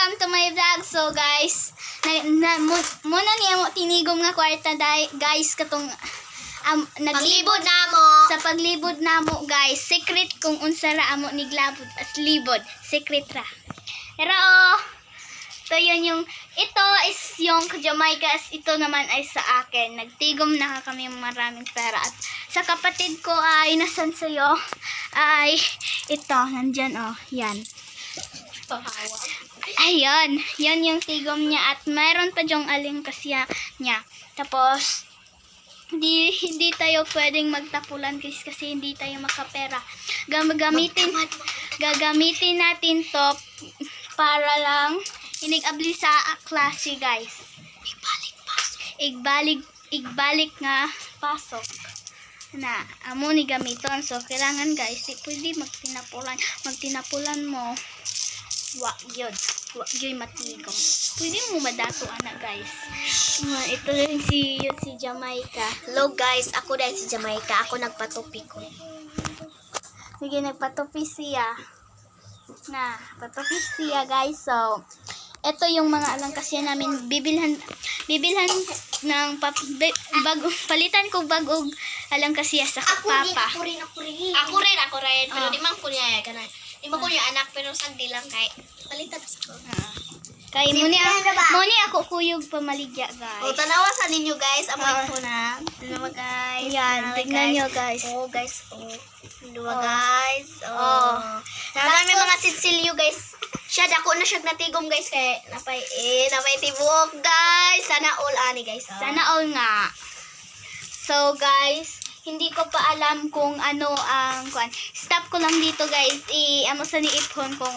welcome to my vlog. So guys, muna niya mo tinigom nga kwarta guys katong naglibod namo. Sa paglibod namo guys, secret kung unsa ra amo niglabod as libod, secret ra. Pero ito ito is yung Jamaica, ito naman ay sa akin. Nagtigom na kami maraming pera. At sa kapatid ko ay nasan sa'yo ay ito, nandyan yan. Ayun, yan yung tigom niya at mayroon pa dyong aling kasya niya. Tapos, hindi tayo pwedeng magtapulan kasi hindi tayo makapera. Gagamitin natin to para lang inigabli sa klase guys. Igbalik nga pasok na amo ni gamiton. So kailangan guys, pwede magtinapulan mo. Wa gyud matigom. Pwede mo madato ana guys. Ito rin si Jamaica. Hello guys, ako dahil si Jamaica. Ako nagpatupi ko. Sige, nagpatupi siya. Patupi siya guys. So, ito yung mga alangkasya namin. Bibilhan ng palitan ko bagong alangkasya sa papa. Ako rin. Pero di man ko niya kanan. Di man ko niya anak, pero sagdi lang kay palitan sa ko. Kay muni ako kuyog pamaligya guys. O, tanawa sa ninyo guys. Amoy ko na. Tanawa guys. Yan, tignan nyo guys. Oh guys. Tanawa guys. Naman may mga sitsilyo guys. Siya, dako na siya natigom guys. Kaya napay tibok guys. Sana all ani guys. Sana all nga. So guys, hindi ko pa alam kung ano ang stop ko lang dito guys. Amo sa niipon kung